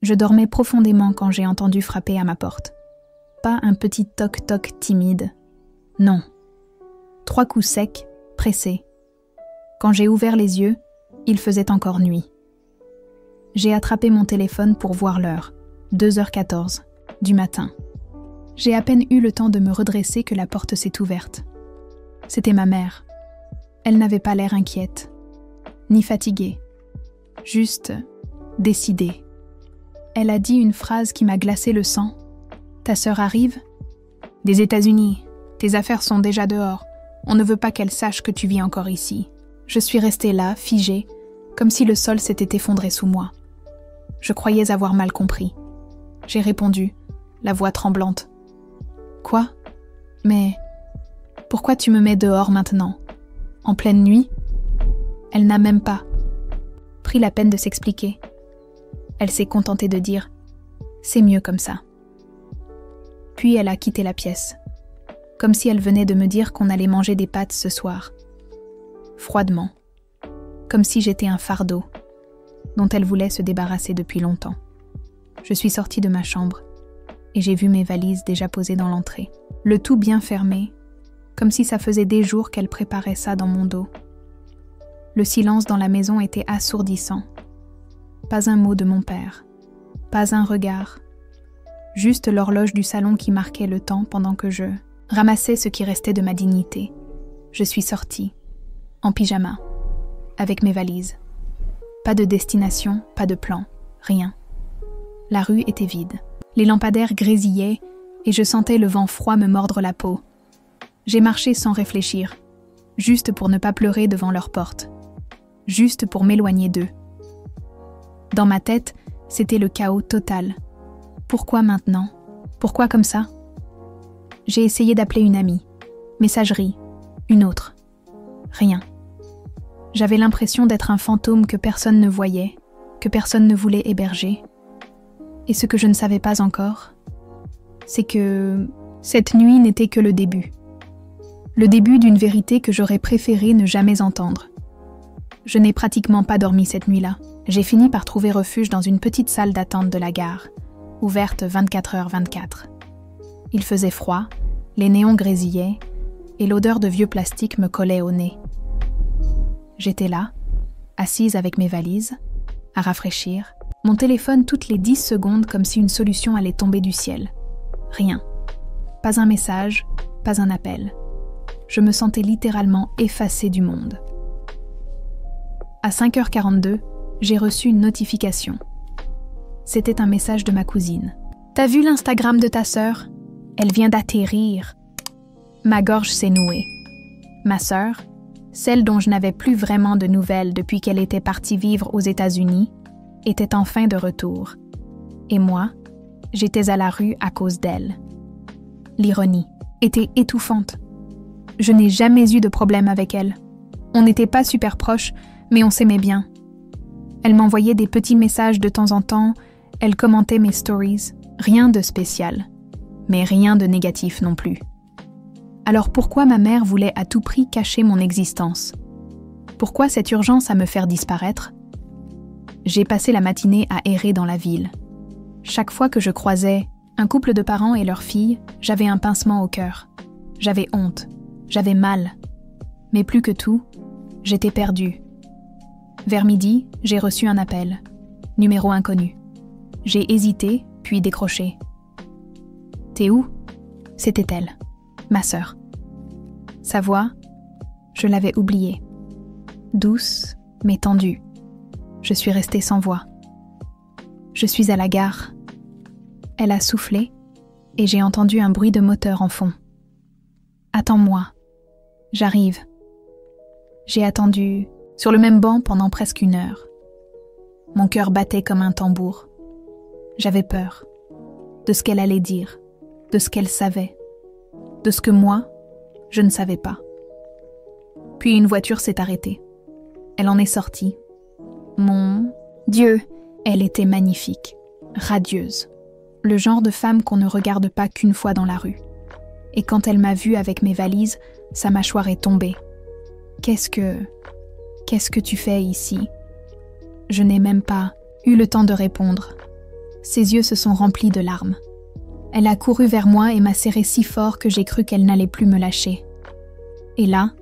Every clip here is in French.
Je dormais profondément quand j'ai entendu frapper à ma porte. Pas un petit toc-toc timide. Non. 3 coups secs, pressés. Quand j'ai ouvert les yeux, il faisait encore nuit. J'ai attrapé mon téléphone pour voir l'heure, 2h14 du matin. J'ai à peine eu le temps de me redresser que la porte s'est ouverte. C'était ma mère. Elle n'avait pas l'air inquiète, ni fatiguée, juste décidée. Elle a dit une phrase qui m'a glacé le sang. « Ta sœur arrive ? Des États-Unis. Tes affaires sont déjà dehors. On ne veut pas qu'elle sache que tu vis encore ici. » Je suis restée là, figée, comme si le sol s'était effondré sous moi. Je croyais avoir mal compris. J'ai répondu, la voix tremblante. « Quoi ? Mais pourquoi tu me mets dehors maintenant ? En pleine nuit ? » Elle n'a même pas pris la peine de s'expliquer. Elle s'est contentée de dire « C'est mieux comme ça ». Puis elle a quitté la pièce, comme si elle venait de me dire qu'on allait manger des pâtes ce soir. Froidement, comme si j'étais un fardeau dont elle voulait se débarrasser depuis longtemps. Je suis sortie de ma chambre et j'ai vu mes valises déjà posées dans l'entrée, le tout bien fermé, comme si ça faisait des jours qu'elle préparait ça dans mon dos. Le silence dans la maison était assourdissant. Pas un mot de mon père, pas un regard, juste l'horloge du salon qui marquait le temps pendant que je ramassais ce qui restait de ma dignité. Je suis sortie, en pyjama, avec mes valises. Pas de destination, pas de plan, rien. La rue était vide. Les lampadaires grésillaient et je sentais le vent froid me mordre la peau. J'ai marché sans réfléchir, juste pour ne pas pleurer devant leur porte, juste pour m'éloigner d'eux. Dans ma tête, c'était le chaos total. Pourquoi maintenant ? Pourquoi comme ça ? J'ai essayé d'appeler une amie. Messagerie. Une autre. Rien. J'avais l'impression d'être un fantôme que personne ne voyait, que personne ne voulait héberger. Et ce que je ne savais pas encore, c'est que cette nuit n'était que le début. Le début d'une vérité que j'aurais préféré ne jamais entendre. Je n'ai pratiquement pas dormi cette nuit-là. J'ai fini par trouver refuge dans une petite salle d'attente de la gare, ouverte 24h24. Il faisait froid, les néons grésillaient, et l'odeur de vieux plastique me collait au nez. J'étais là, assise avec mes valises, à rafraîchir, mon téléphone toutes les 10 secondes comme si une solution allait tomber du ciel. Rien. Pas un message, pas un appel. Je me sentais littéralement effacée du monde. À 5h42, j'ai reçu une notification. C'était un message de ma cousine. « T'as vu l'Instagram de ta sœur ? Elle vient d'atterrir. » Ma gorge s'est nouée. Ma sœur, celle dont je n'avais plus vraiment de nouvelles depuis qu'elle était partie vivre aux États-Unis, était enfin de retour. Et moi, j'étais à la rue à cause d'elle. L'ironie était étouffante. Je n'ai jamais eu de problème avec elle. On n'était pas super proches, mais on s'aimait bien. Elle m'envoyait des petits messages de temps en temps, elle commentait mes stories. Rien de spécial, mais rien de négatif non plus. Alors pourquoi ma mère voulait à tout prix cacher mon existence ? Pourquoi cette urgence à me faire disparaître ? J'ai passé la matinée à errer dans la ville. Chaque fois que je croisais un couple de parents et leur fille, j'avais un pincement au cœur. J'avais honte, j'avais mal. Mais plus que tout, j'étais perdue. Vers midi, j'ai reçu un appel. Numéro inconnu. J'ai hésité, puis décroché. « T'es où ?» C'était elle, ma sœur. Sa voix, je l'avais oubliée. Douce, mais tendue. Je suis restée sans voix. Je suis à la gare. Elle a soufflé et j'ai entendu un bruit de moteur en fond. « Attends-moi. J'arrive. » J'ai attendu sur le même banc pendant presque 1 heure. Mon cœur battait comme un tambour. J'avais peur de ce qu'elle allait dire, de ce qu'elle savait, de ce que moi, je ne savais pas. Puis une voiture s'est arrêtée. Elle en est sortie. Mon Dieu, elle était magnifique, radieuse. Le genre de femme qu'on ne regarde pas qu'une fois dans la rue. Et quand elle m'a vue avec mes valises, sa mâchoire est tombée. Qu'est-ce que tu fais ici ? Je n'ai même pas eu le temps de répondre. Ses yeux se sont remplis de larmes. Elle a couru vers moi et m'a serré si fort que j'ai cru qu'elle n'allait plus me lâcher. Et là,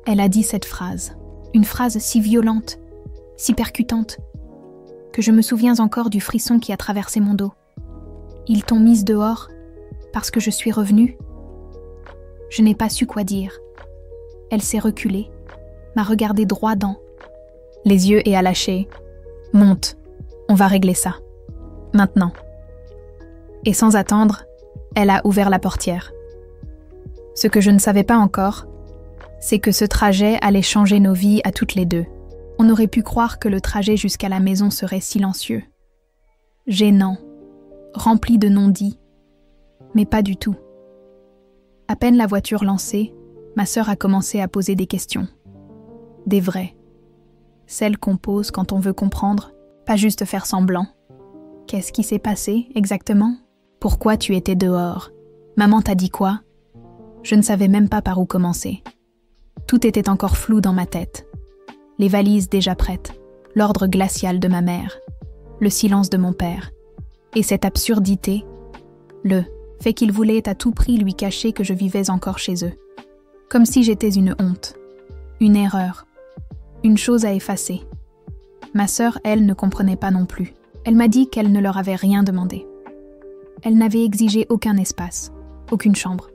elle a dit cette phrase. Une phrase si violente, si percutante, que je me souviens encore du frisson qui a traversé mon dos. Ils t'ont mise dehors parce que je suis revenue. Je n'ai pas su quoi dire. Elle s'est reculée, m'a regardé droit dans les yeux et a lâché. Monte, on va régler ça. Maintenant. Et sans attendre, elle a ouvert la portière. Ce que je ne savais pas encore, c'est que ce trajet allait changer nos vies à toutes les deux. On aurait pu croire que le trajet jusqu'à la maison serait silencieux, gênant, rempli de non-dits, mais pas du tout. À peine la voiture lancée, ma sœur a commencé à poser des questions. Des vraies. Celles qu'on pose quand on veut comprendre, pas juste faire semblant. Qu'est-ce qui s'est passé exactement ? Pourquoi tu étais dehors ? Maman t'a dit quoi ? Je ne savais même pas par où commencer. Tout était encore flou dans ma tête. Les valises déjà prêtes, l'ordre glacial de ma mère, le silence de mon père, et cette absurdité, le fait qu'il voulait à tout prix lui cacher que je vivais encore chez eux. Comme si j'étais une honte, une erreur, une chose à effacer. Ma sœur, elle, ne comprenait pas non plus. Elle m'a dit qu'elle ne leur avait rien demandé. Elle n'avait exigé aucun espace, aucune chambre.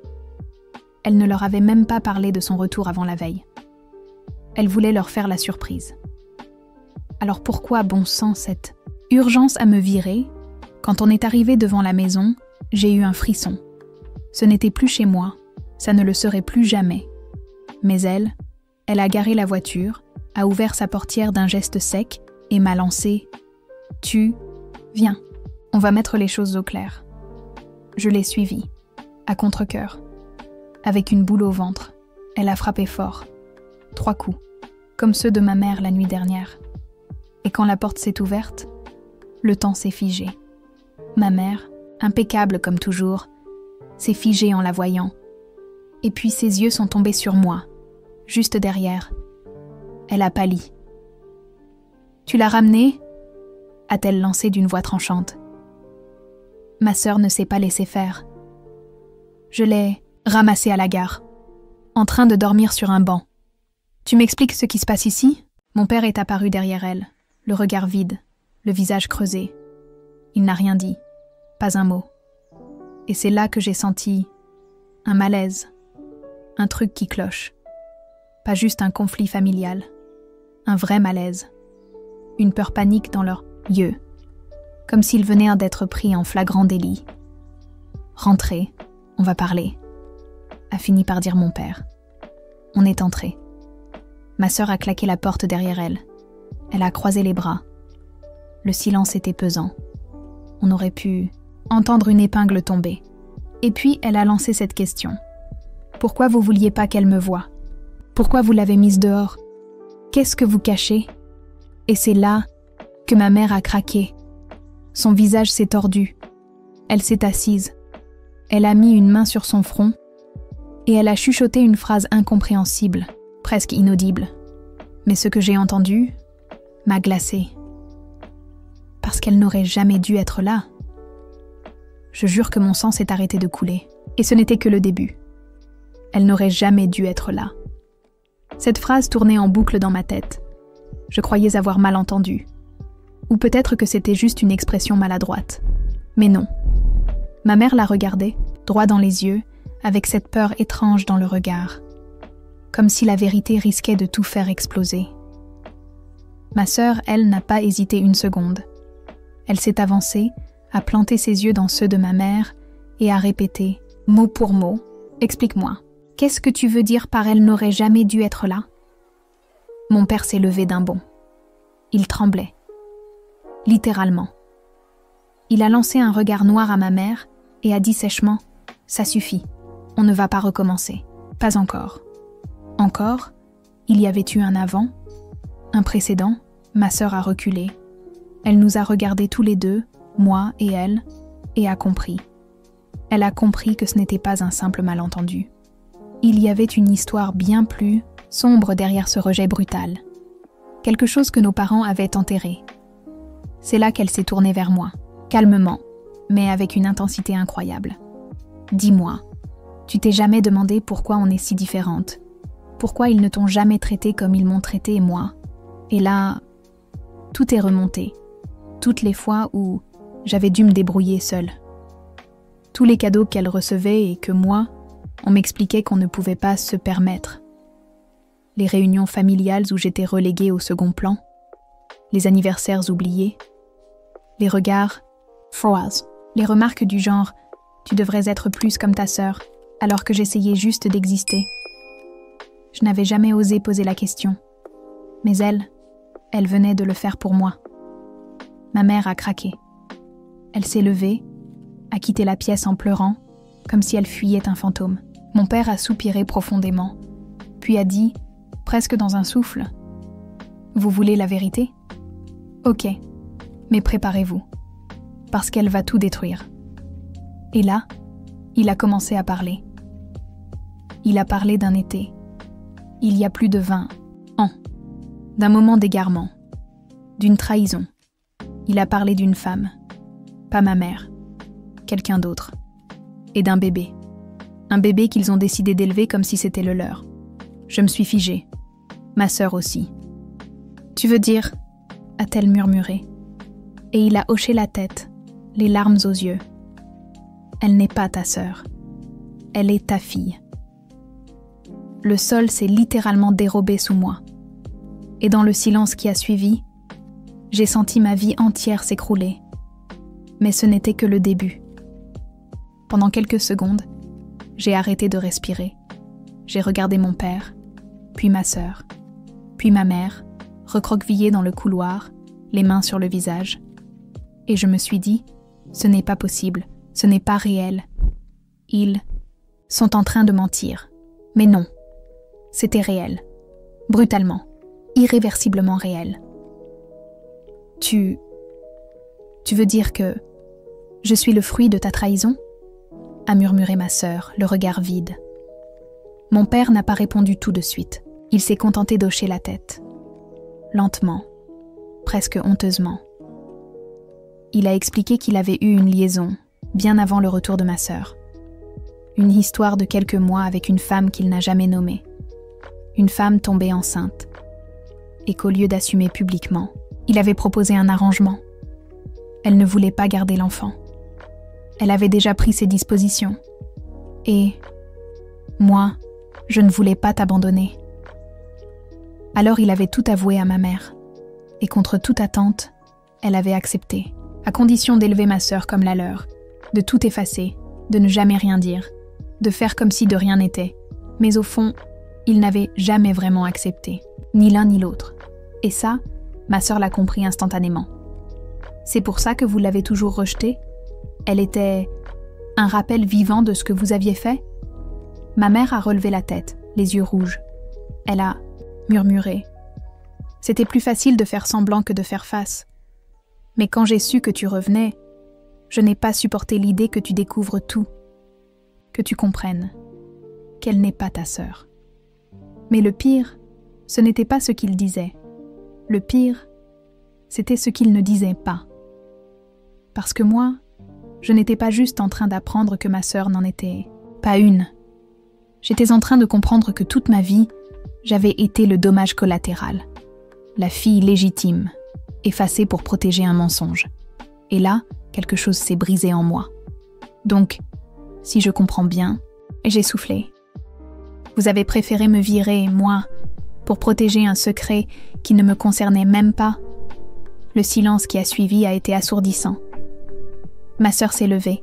Elle ne leur avait même pas parlé de son retour avant la veille. Elle voulait leur faire la surprise. Alors pourquoi, bon sang, cette urgence à me virer ? Quand on est arrivé devant la maison, j'ai eu un frisson. Ce n'était plus chez moi, ça ne le serait plus jamais. Mais elle a garé la voiture, a ouvert sa portière d'un geste sec et m'a lancé « Tu, viens, on va mettre les choses au clair. » Je l'ai suivie, à contre-cœur. Avec une boule au ventre, elle a frappé fort. 3 coups, comme ceux de ma mère la nuit dernière. Et quand la porte s'est ouverte, le temps s'est figé. Ma mère, impeccable comme toujours, s'est figée en la voyant. Et puis ses yeux sont tombés sur moi, juste derrière. Elle a pâli. « Tu l'as ramené ?» a-t-elle lancé d'une voix tranchante. Ma sœur ne s'est pas laissée faire. Je l'ai ramassée à la gare, en train de dormir sur un banc. « Tu m'expliques ce qui se passe ici ?» Mon père est apparu derrière elle, le regard vide, le visage creusé. Il n'a rien dit, pas un mot. Et c'est là que j'ai senti un malaise, un truc qui cloche. Pas juste un conflit familial, un vrai malaise. Une peur panique dans leurs yeux, comme s'ils venaient d'être pris en flagrant délit. « Rentrez, on va parler », a fini par dire mon père. On est entré. Ma sœur a claqué la porte derrière elle. Elle a croisé les bras. Le silence était pesant. On aurait pu entendre une épingle tomber. Et puis elle a lancé cette question. « Pourquoi vous vouliez pas qu'elle me voie ? Pourquoi vous l'avez mise dehors ? Qu'est-ce que vous cachez ?» Et c'est là que ma mère a craqué. Son visage s'est tordu. Elle s'est assise. Elle a mis une main sur son front et elle a chuchoté une phrase incompréhensible, presque inaudible. Mais ce que j'ai entendu m'a glacée. Parce qu'elle n'aurait jamais dû être là. Je jure que mon sang s'est arrêté de couler. Et ce n'était que le début. Elle n'aurait jamais dû être là. Cette phrase tournait en boucle dans ma tête. Je croyais avoir mal entendu. Ou peut-être que c'était juste une expression maladroite. Mais non. Ma mère la regardait, droit dans les yeux, avec cette peur étrange dans le regard. Comme si la vérité risquait de tout faire exploser. Ma sœur, elle, n'a pas hésité une seconde. Elle s'est avancée, a planté ses yeux dans ceux de ma mère et a répété, mot pour mot, « Explique-moi, qu'est-ce que tu veux dire par elle n'aurait jamais dû être là ?» Mon père s'est levé d'un bond. Il tremblait. Littéralement. Il a lancé un regard noir à ma mère et a dit sèchement « Ça suffit, on ne va pas recommencer. Pas encore. » Encore, il y avait eu un avant, un précédent, ma sœur a reculé. Elle nous a regardés tous les deux, moi et elle, et a compris. Elle a compris que ce n'était pas un simple malentendu. Il y avait une histoire bien plus sombre derrière ce rejet brutal. Quelque chose que nos parents avaient enterré. C'est là qu'elle s'est tournée vers moi. calmement, mais avec une intensité incroyable. « Dis-moi, tu t'es jamais demandé pourquoi on est si différentes? Pourquoi ils ne t'ont jamais traité comme ils m'ont traité moi? » Et là, tout est remonté. Toutes les fois où j'avais dû me débrouiller seule. Tous les cadeaux qu'elle recevait et que moi, on m'expliquait qu'on ne pouvait pas se permettre. Les réunions familiales où j'étais reléguée au second plan. Les anniversaires oubliés. Les regards froids. Les remarques du genre « tu devrais être plus comme ta sœur » alors que j'essayais juste d'exister. Je n'avais jamais osé poser la question. Mais elle venait de le faire pour moi. Ma mère a craqué. Elle s'est levée, a quitté la pièce en pleurant, comme si elle fuyait un fantôme. Mon père a soupiré profondément, puis a dit, presque dans un souffle, « Vous voulez la vérité? Ok, mais préparez-vous, parce qu'elle va tout détruire. » Et là, il a commencé à parler. Il a parlé d'un été, il y a plus de 20 ans, d'un moment d'égarement, d'une trahison. Il a parlé d'une femme, pas ma mère, quelqu'un d'autre, et d'un bébé. Un bébé qu'ils ont décidé d'élever comme si c'était le leur. Je me suis figée, ma sœur aussi. « Tu veux dire ?» a-t-elle murmuré. Et il a hoché la tête, les larmes aux yeux. « Elle n'est pas ta sœur, elle est ta fille. » Le sol s'est littéralement dérobé sous moi. Et dans le silence qui a suivi, j'ai senti ma vie entière s'écrouler. Mais ce n'était que le début. Pendant quelques secondes, j'ai arrêté de respirer. J'ai regardé mon père, puis ma sœur, puis ma mère, recroquevillée dans le couloir, les mains sur le visage. Et je me suis dit, ce n'est pas possible, ce n'est pas réel. Ils sont en train de mentir. Mais non, c'était réel, brutalement, irréversiblement réel. Tu veux dire que je suis le fruit de ta trahison ? A murmuré ma sœur, le regard vide. Mon père n'a pas répondu tout de suite. Il s'est contenté d'hocher la tête. Lentement, presque honteusement. Il a expliqué qu'il avait eu une liaison, bien avant le retour de ma sœur. Une histoire de quelques mois avec une femme qu'il n'a jamais nommée. Une femme tombée enceinte. Et qu'au lieu d'assumer publiquement, il avait proposé un arrangement. Elle ne voulait pas garder l'enfant. Elle avait déjà pris ses dispositions. Et moi, je ne voulais pas t'abandonner. Alors il avait tout avoué à ma mère. Et contre toute attente, elle avait accepté, à condition d'élever ma sœur comme la leur, de tout effacer, de ne jamais rien dire, de faire comme si de rien n'était. Mais au fond, il n'avait jamais vraiment accepté, ni l'un ni l'autre. Et ça, ma sœur l'a compris instantanément. C'est pour ça que vous l'avez toujours rejetée ? Elle était un rappel vivant de ce que vous aviez fait ? Ma mère a relevé la tête, les yeux rouges. Elle a murmuré. C'était plus facile de faire semblant que de faire face. Mais quand j'ai su que tu revenais, je n'ai pas supporté l'idée que tu découvres tout, que tu comprennes qu'elle n'est pas ta sœur. Mais le pire, ce n'était pas ce qu'il disait. Le pire, c'était ce qu'il ne disait pas. Parce que moi, je n'étais pas juste en train d'apprendre que ma sœur n'en était pas une. J'étais en train de comprendre que toute ma vie, j'avais été le dommage collatéral, la fille légitime, effacée pour protéger un mensonge. Et là, quelque chose s'est brisé en moi. Donc, si je comprends bien, j'ai soufflé. Vous avez préféré me virer, moi, pour protéger un secret qui ne me concernait même pas. Le silence qui a suivi a été assourdissant. Ma sœur s'est levée,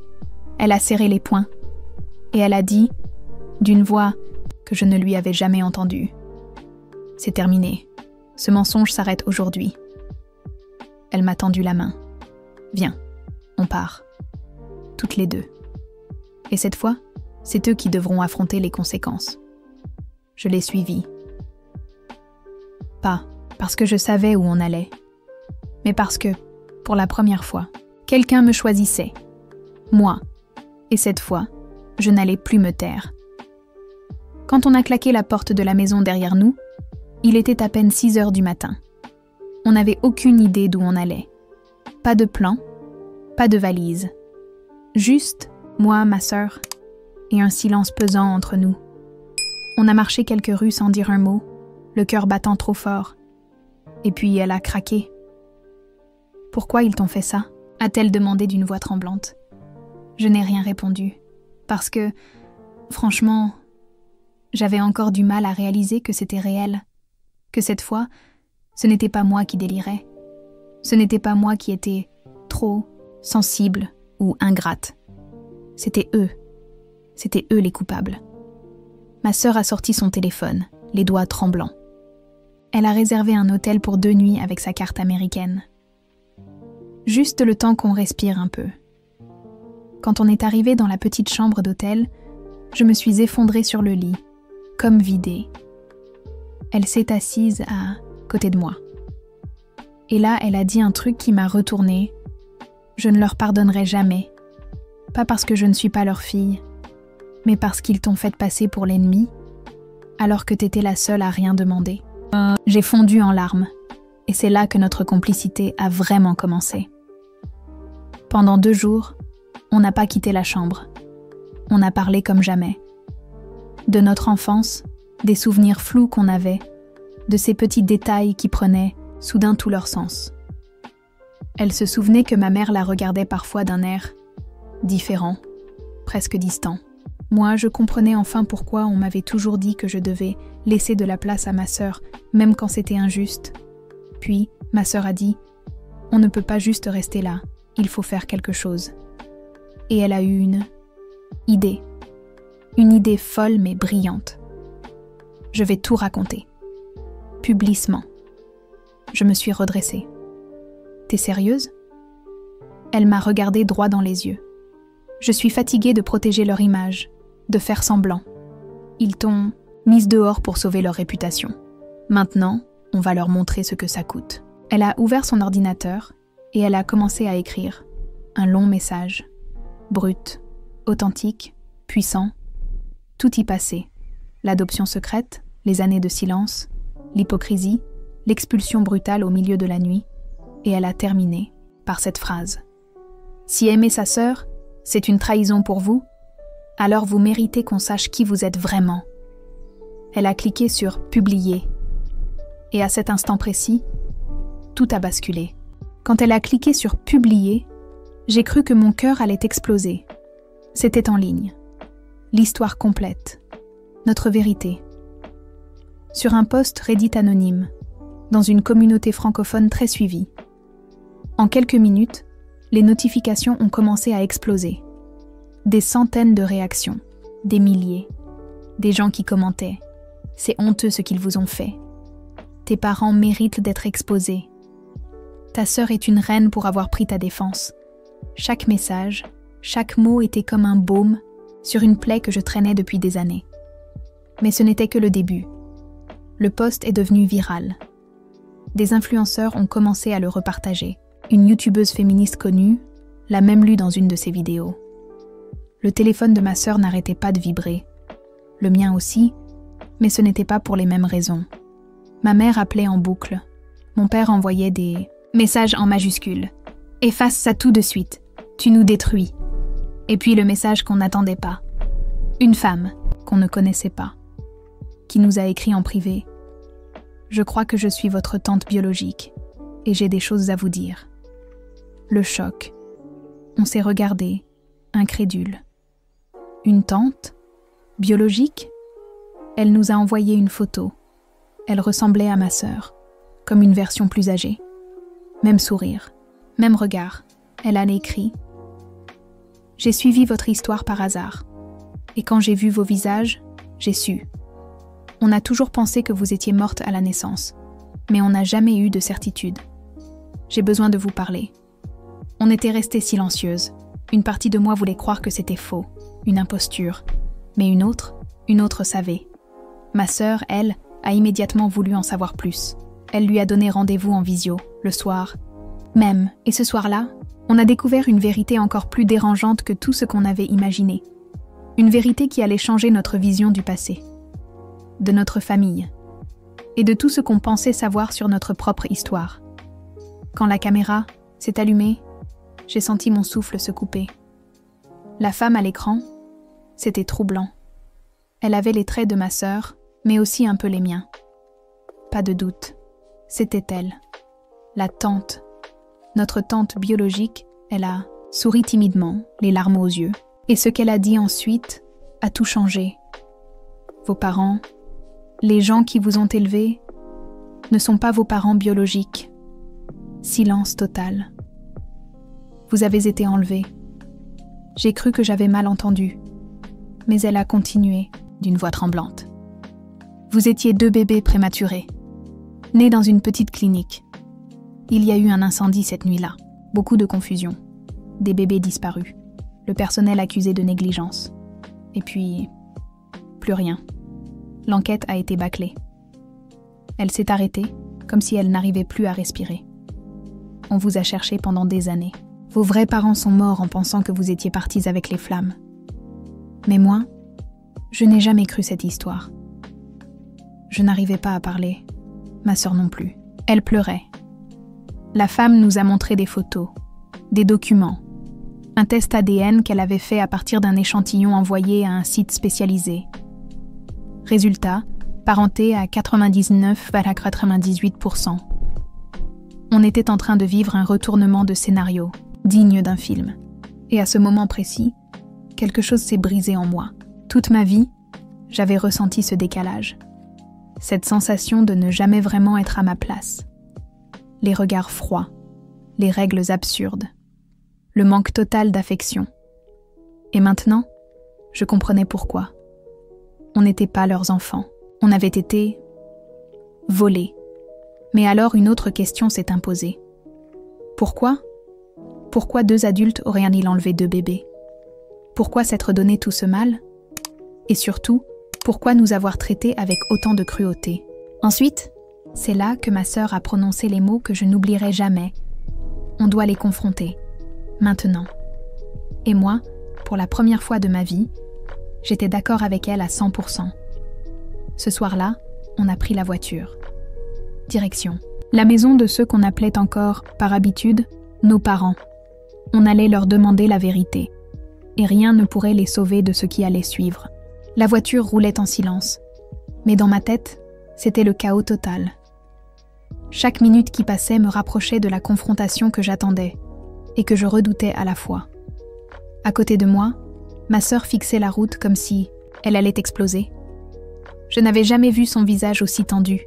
elle a serré les poings, et elle a dit, d'une voix que je ne lui avais jamais entendue, « C'est terminé, ce mensonge s'arrête aujourd'hui. » Elle m'a tendu la main. « Viens, on part. » Toutes les deux. Et cette fois, c'est eux qui devront affronter les conséquences. Je l'ai suivi. Pas parce que je savais où on allait, mais parce que, pour la première fois, quelqu'un me choisissait, moi, et cette fois, je n'allais plus me taire. Quand on a claqué la porte de la maison derrière nous, il était à peine 6 heures du matin. On n'avait aucune idée d'où on allait. Pas de plan, Pas de valise. Juste, moi, ma sœur, et un silence pesant entre nous. On a marché quelques rues sans dire un mot, le cœur battant trop fort. Et puis elle a craqué. « Pourquoi ils t'ont fait ça ?» a-t-elle demandé d'une voix tremblante. Je n'ai rien répondu, parce que, franchement, j'avais encore du mal à réaliser que c'était réel, que cette fois, ce n'était pas moi qui délirais. Ce n'était pas moi qui étais trop sensible ou ingrate. C'était eux les coupables. Ma sœur a sorti son téléphone, les doigts tremblants. Elle a réservé un hôtel pour 2 nuits avec sa carte américaine. Juste le temps qu'on respire un peu. Quand on est arrivé dans la petite chambre d'hôtel, je me suis effondrée sur le lit, comme vidée. Elle s'est assise à côté de moi. Et là, elle a dit un truc qui m'a retournée. Je ne leur pardonnerai jamais. Pas parce que je ne suis pas leur fille, mais parce qu'ils t'ont fait passer pour l'ennemi, alors que t'étais la seule à rien demander. J'ai fondu en larmes, et c'est là que notre complicité a vraiment commencé. Pendant 2 jours, on n'a pas quitté la chambre. On a parlé comme jamais. De notre enfance, des souvenirs flous qu'on avait, de ces petits détails qui prenaient soudain tout leur sens. Elle se souvenait que ma mère la regardait parfois d'un air différent, presque distant. Moi, je comprenais enfin pourquoi on m'avait toujours dit que je devais laisser de la place à ma sœur, même quand c'était injuste. Puis, ma sœur a dit « On ne peut pas juste rester là, il faut faire quelque chose. » Et elle a eu une idée folle mais brillante. Je vais tout raconter. Publiquement. Je me suis redressée. « T'es sérieuse ?» Elle m'a regardé droit dans les yeux. « Je suis fatiguée de protéger leur image, de faire semblant. Ils t'ont mise dehors pour sauver leur réputation. Maintenant, on va leur montrer ce que ça coûte. » Elle a ouvert son ordinateur et elle a commencé à écrire. Un long message. Brut, authentique, puissant. Tout y passait. L'adoption secrète, les années de silence, l'hypocrisie, l'expulsion brutale au milieu de la nuit. Et elle a terminé par cette phrase. « Si aimer sa sœur, c'est une trahison pour vous, alors vous méritez qu'on sache qui vous êtes vraiment. » Elle a cliqué sur « Publier ». Et à cet instant précis, tout a basculé. Quand elle a cliqué sur « Publier », j'ai cru que mon cœur allait exploser. C'était en ligne. L'histoire complète. Notre vérité. Sur un post Reddit anonyme, dans une communauté francophone très suivie. En quelques minutes, les notifications ont commencé à exploser. Des centaines de réactions, des milliers. Des gens qui commentaient. C'est honteux ce qu'ils vous ont fait. Tes parents méritent d'être exposés. Ta sœur est une reine pour avoir pris ta défense. Chaque message, chaque mot était comme un baume sur une plaie que je traînais depuis des années. Mais ce n'était que le début. Le post est devenu viral. Des influenceurs ont commencé à le repartager. Une youtubeuse féministe connue l'a même lu dans une de ses vidéos. Le téléphone de ma sœur n'arrêtait pas de vibrer. Le mien aussi, mais ce n'était pas pour les mêmes raisons. Ma mère appelait en boucle. Mon père envoyait des messages en majuscules. « Efface ça tout de suite. Tu nous détruis. » Et puis le message qu'on n'attendait pas. Une femme qu'on ne connaissait pas, qui nous a écrit en privé. « Je crois que je suis votre tante biologique et j'ai des choses à vous dire. » Le choc. On s'est regardés, incrédules. Une tante biologique? Elle nous a envoyé une photo. Elle ressemblait à ma sœur, comme une version plus âgée. Même sourire, même regard. Elle a écrit « J'ai suivi votre histoire par hasard. Et quand j'ai vu vos visages, j'ai su. On a toujours pensé que vous étiez morte à la naissance, mais on n'a jamais eu de certitude. J'ai besoin de vous parler. » On était restées silencieuses. Une partie de moi voulait croire que c'était faux, une imposture. Mais une autre savait. Ma sœur, elle, a immédiatement voulu en savoir plus. Elle lui a donné rendez-vous en visio, le soir. Même, et ce soir-là, on a découvert une vérité encore plus dérangeante que tout ce qu'on avait imaginé. Une vérité qui allait changer notre vision du passé, de notre famille, et de tout ce qu'on pensait savoir sur notre propre histoire. Quand la caméra s'est allumée, J'ai senti mon souffle se couper. La femme à l'écran, c'était troublant. Elle avait les traits de ma sœur, mais aussi un peu les miens. Pas de doute, c'était elle. La tante. Notre tante biologique, elle a souri timidement, les larmes aux yeux. Et ce qu'elle a dit ensuite a tout changé. Vos parents, les gens qui vous ont élevés, ne sont pas vos parents biologiques. Silence total. Vous avez été enlevés. J'ai cru que j'avais mal entendu. Mais elle a continué, d'une voix tremblante. Vous étiez 2 bébés prématurés, nés dans une petite clinique. Il y a eu un incendie cette nuit-là. Beaucoup de confusion. Des bébés disparus. Le personnel accusé de négligence. Et puis, plus rien. L'enquête a été bâclée. Elle s'est arrêtée, comme si elle n'arrivait plus à respirer. On vous a cherché pendant des années. Vos vrais parents sont morts en pensant que vous étiez partis avec les flammes. Mais moi, je n'ai jamais cru cette histoire. Je n'arrivais pas à parler. Ma sœur non plus. Elle pleurait. La femme nous a montré des photos, des documents, un test ADN qu'elle avait fait à partir d'un échantillon envoyé à un site spécialisé. Résultat, parenté à 99,98%. On était en train de vivre un retournement de scénario, digne d'un film. Et à ce moment précis, quelque chose s'est brisé en moi. Toute ma vie, j'avais ressenti ce décalage. Cette sensation de ne jamais vraiment être à ma place. Les regards froids, les règles absurdes, le manque total d'affection. Et maintenant, je comprenais pourquoi. On n'était pas leurs enfants. On avait été volés. Mais alors une autre question s'est imposée. Pourquoi ? Pourquoi 2 adultes auraient-ils enlevé 2 bébés ? Pourquoi s'être donné tout ce mal ? Et surtout, pourquoi nous avoir traités avec autant de cruauté ? Ensuite, c'est là que ma sœur a prononcé les mots que je n'oublierai jamais. On doit les confronter. Maintenant. Et moi, pour la première fois de ma vie, j'étais d'accord avec elle à 100%. Ce soir-là, on a pris la voiture. Direction. La maison de ceux qu'on appelait encore, par habitude, nos parents. On allait leur demander la vérité. Et rien ne pourrait les sauver de ce qui allait suivre. La voiture roulait en silence. Mais dans ma tête, c'était le chaos total. Chaque minute qui passait me rapprochait de la confrontation que j'attendais et que je redoutais à la fois. À côté de moi, ma sœur fixait la route comme si elle allait exploser. Je n'avais jamais vu son visage aussi tendu.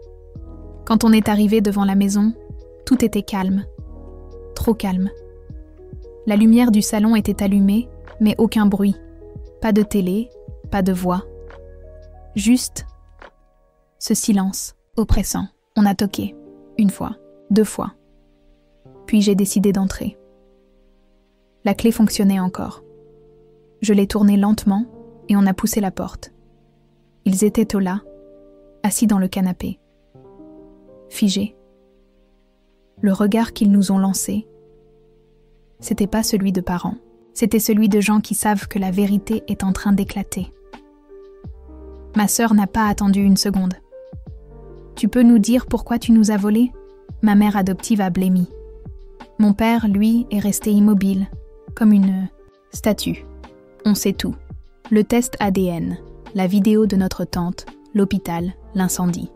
Quand on est arrivé devant la maison, tout était calme. Trop calme. La lumière du salon était allumée, mais aucun bruit. Pas de télé, pas de voix. Juste ce silence oppressant. On a toqué. 1 fois, 2 fois. Puis j'ai décidé d'entrer. La clé fonctionnait encore. Je l'ai tournée lentement et on a poussé la porte. Ils étaient au là, assis dans le canapé. Figés. Le regard qu'ils nous ont lancé, c'était pas celui de parents, c'était celui de gens qui savent que la vérité est en train d'éclater. Ma sœur n'a pas attendu 1 seconde. Tu peux nous dire pourquoi tu nous as volés ? Ma mère adoptive a blêmi. Mon père, lui, est resté immobile, comme une statue. On sait tout. Le test ADN, la vidéo de notre tante, l'hôpital, l'incendie.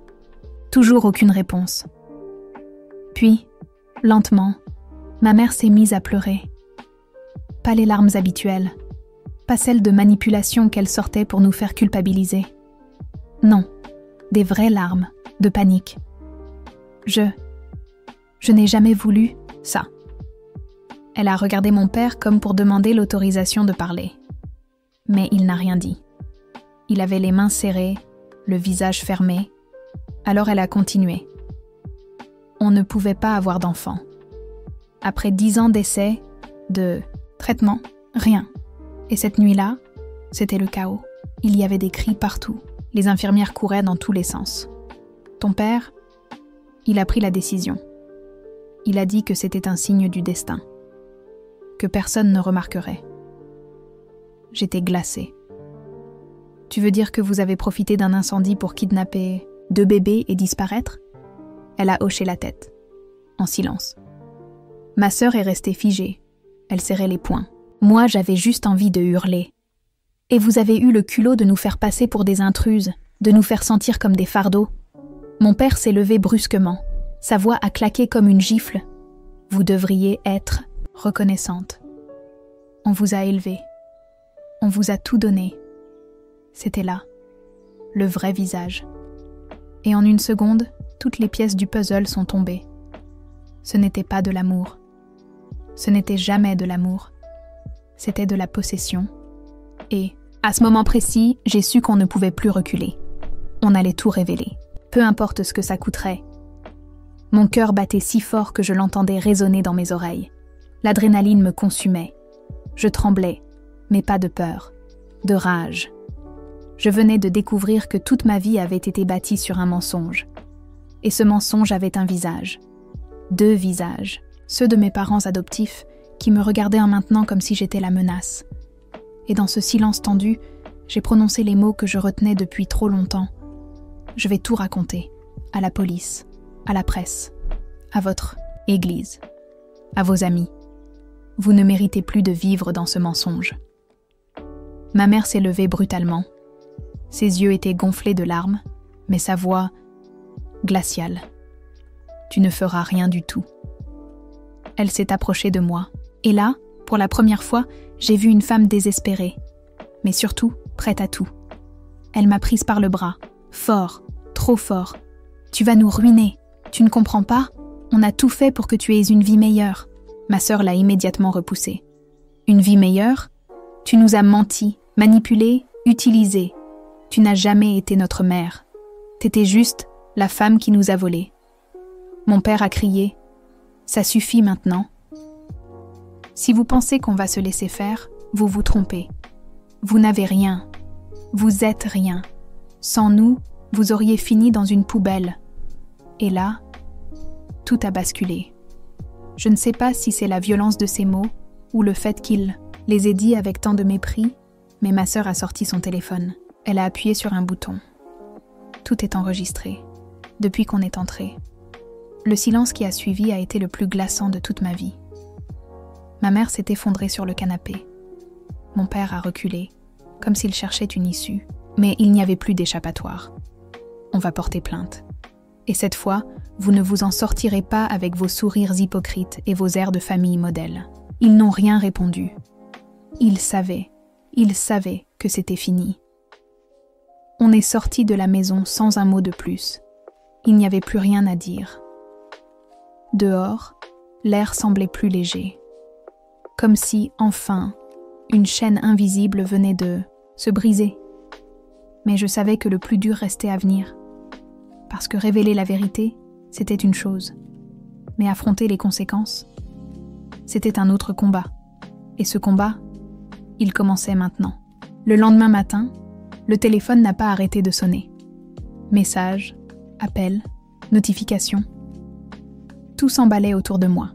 Toujours aucune réponse. Puis, lentement, ma mère s'est mise à pleurer. Pas les larmes habituelles, pas celles de manipulation qu'elle sortait pour nous faire culpabiliser. Non, des vraies larmes, de panique. Je n'ai jamais voulu ça. Elle a regardé mon père comme pour demander l'autorisation de parler. Mais il n'a rien dit. Il avait les mains serrées, le visage fermé. Alors elle a continué. On ne pouvait pas avoir d'enfant. Après 10 ans d'essais, de traitement, rien. Et cette nuit-là, c'était le chaos. Il y avait des cris partout. Les infirmières couraient dans tous les sens. Ton père, il a pris la décision. Il a dit que c'était un signe du destin. Que personne ne remarquerait. J'étais glacée. Tu veux dire que vous avez profité d'un incendie pour kidnapper 2 bébés et disparaître ? Elle a hoché la tête, en silence. Ma sœur est restée figée. Elle serrait les poings. Moi, j'avais juste envie de hurler. Et vous avez eu le culot de nous faire passer pour des intruses, de nous faire sentir comme des fardeaux. Mon père s'est levé brusquement. Sa voix a claqué comme une gifle. Vous devriez être reconnaissante. On vous a élevé. On vous a tout donné. C'était là, le vrai visage. Et en une seconde, toutes les pièces du puzzle sont tombées. Ce n'était pas de l'amour. Ce n'était jamais de l'amour. C'était de la possession. Et, à ce moment précis, j'ai su qu'on ne pouvait plus reculer. On allait tout révéler. Peu importe ce que ça coûterait. Mon cœur battait si fort que je l'entendais résonner dans mes oreilles. L'adrénaline me consumait. Je tremblais, mais pas de peur, de rage. Je venais de découvrir que toute ma vie avait été bâtie sur un mensonge. Et ce mensonge avait un visage. 2 visages, ceux de mes parents adoptifs, qui me regardaient en maintenant comme si j'étais la menace. Et dans ce silence tendu, j'ai prononcé les mots que je retenais depuis trop longtemps. Je vais tout raconter, à la police, à la presse, à votre église, à vos amis. Vous ne méritez plus de vivre dans ce mensonge. Ma mère s'est levée brutalement. Ses yeux étaient gonflés de larmes, mais sa voix glaciale. Tu ne feras rien du tout. Elle s'est approchée de moi, et là, pour la première fois, j'ai vu une femme désespérée, mais surtout prête à tout. Elle m'a prise par le bras, fort, trop fort. Tu vas nous ruiner, tu ne comprends pas? On a tout fait pour que tu aies une vie meilleure. Ma sœur l'a immédiatement repoussée. Une vie meilleure? Tu nous as menti, manipulé, utilisé. Tu n'as jamais été notre mère. T'étais juste la femme qui nous a volés. Mon père a crié « Ça suffit maintenant !» Si vous pensez qu'on va se laisser faire, vous vous trompez. Vous n'avez rien. Vous êtes rien. Sans nous, vous auriez fini dans une poubelle. Et là, tout a basculé. Je ne sais pas si c'est la violence de ces mots ou le fait qu'il les ait dits avec tant de mépris, mais ma sœur a sorti son téléphone. Elle a appuyé sur un bouton. Tout est enregistré, depuis qu'on est entré. Le silence qui a suivi a été le plus glaçant de toute ma vie. Ma mère s'est effondrée sur le canapé. Mon père a reculé, comme s'il cherchait une issue. Mais il n'y avait plus d'échappatoire. On va porter plainte. Et cette fois, vous ne vous en sortirez pas avec vos sourires hypocrites et vos airs de famille modèle. Ils n'ont rien répondu. Ils savaient que c'était fini. On est sorti de la maison sans un mot de plus. Il n'y avait plus rien à dire. Dehors, l'air semblait plus léger. Comme si, enfin, une chaîne invisible venait de se briser. Mais je savais que le plus dur restait à venir. Parce que révéler la vérité, c'était une chose. Mais affronter les conséquences, c'était un autre combat. Et ce combat, il commençait maintenant. Le lendemain matin, le téléphone n'a pas arrêté de sonner. Messages, appels, notifications. Tout s'emballait autour de moi,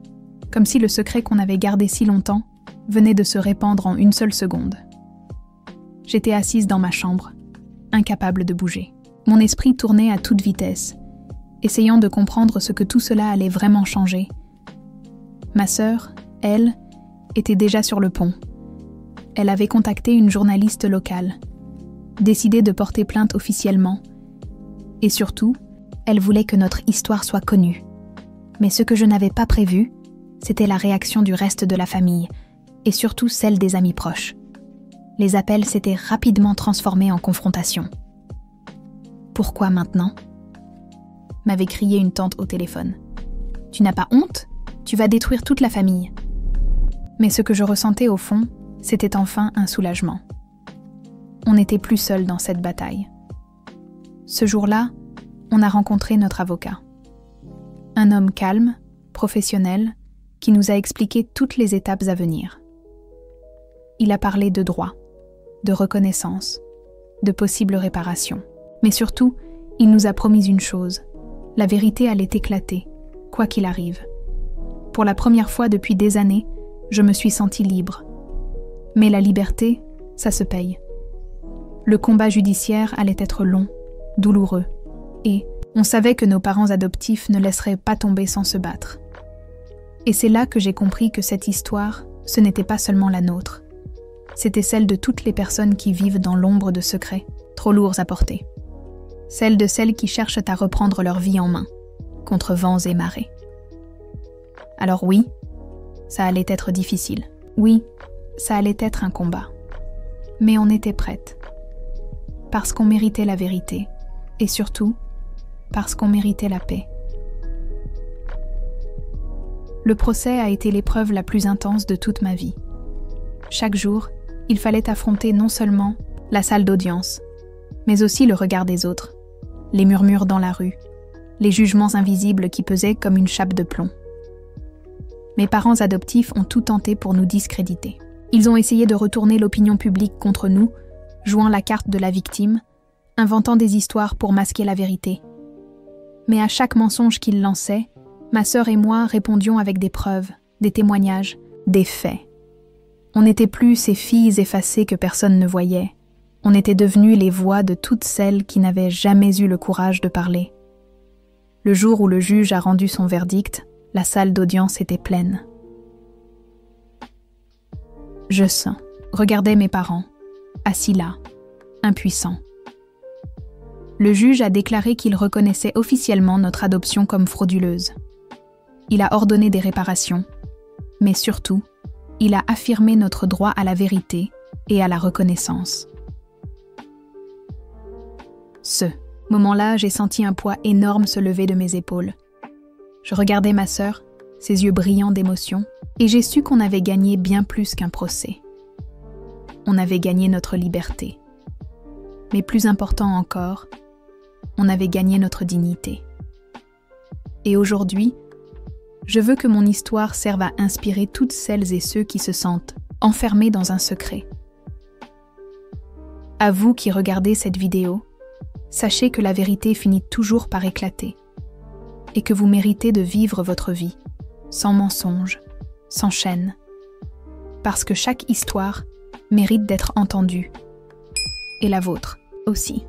comme si le secret qu'on avait gardé si longtemps venait de se répandre en une seule seconde. J'étais assise dans ma chambre, incapable de bouger. Mon esprit tournait à toute vitesse, essayant de comprendre ce que tout cela allait vraiment changer. Ma sœur, elle, était déjà sur le pont. Elle avait contacté une journaliste locale, décidé de porter plainte officiellement. Et surtout, elle voulait que notre histoire soit connue. Mais ce que je n'avais pas prévu, c'était la réaction du reste de la famille, et surtout celle des amis proches. Les appels s'étaient rapidement transformés en confrontation. « Pourquoi maintenant ?» m'avait crié une tante au téléphone. « Tu n'as pas honte ? Tu vas détruire toute la famille. » Mais ce que je ressentais au fond, c'était enfin un soulagement. On n'était plus seuls dans cette bataille. Ce jour-là, on a rencontré notre avocat. Un homme calme, professionnel, qui nous a expliqué toutes les étapes à venir. Il a parlé de droit, de reconnaissance, de possibles réparations. Mais surtout, il nous a promis une chose, la vérité allait éclater, quoi qu'il arrive. Pour la première fois depuis des années, je me suis sentie libre. Mais la liberté, ça se paye. Le combat judiciaire allait être long, douloureux, et on savait que nos parents adoptifs ne laisseraient pas tomber sans se battre. Et c'est là que j'ai compris que cette histoire, ce n'était pas seulement la nôtre. C'était celle de toutes les personnes qui vivent dans l'ombre de secrets, trop lourds à porter. Celle de celles qui cherchent à reprendre leur vie en main, contre vents et marées. Alors oui, ça allait être difficile. Oui, ça allait être un combat. Mais on était prête. Parce qu'on méritait la vérité. Et surtout, parce qu'on méritait la paix. Le procès a été l'épreuve la plus intense de toute ma vie. Chaque jour, il fallait affronter non seulement la salle d'audience, mais aussi le regard des autres, les murmures dans la rue, les jugements invisibles qui pesaient comme une chape de plomb. Mes parents adoptifs ont tout tenté pour nous discréditer. Ils ont essayé de retourner l'opinion publique contre nous, jouant la carte de la victime, inventant des histoires pour masquer la vérité. Mais à chaque mensonge qu'ils lançaient, ma sœur et moi répondions avec des preuves, des témoignages, des faits. On n'était plus ces filles effacées que personne ne voyait. On était devenues les voix de toutes celles qui n'avaient jamais eu le courage de parler. Le jour où le juge a rendu son verdict, la salle d'audience était pleine. Je regardais mes parents, assis là, impuissants. Le juge a déclaré qu'il reconnaissait officiellement notre adoption comme frauduleuse. Il a ordonné des réparations, mais surtout, il a affirmé notre droit à la vérité et à la reconnaissance. Ce moment-là, j'ai senti un poids énorme se lever de mes épaules. Je regardais ma sœur, ses yeux brillants d'émotion, et j'ai su qu'on avait gagné bien plus qu'un procès. On avait gagné notre liberté. Mais plus important encore, on avait gagné notre dignité. Et aujourd'hui, je veux que mon histoire serve à inspirer toutes celles et ceux qui se sentent enfermés dans un secret. À vous qui regardez cette vidéo, sachez que la vérité finit toujours par éclater et que vous méritez de vivre votre vie sans mensonge, sans chaîne, parce que chaque histoire mérite d'être entendue, et la vôtre aussi.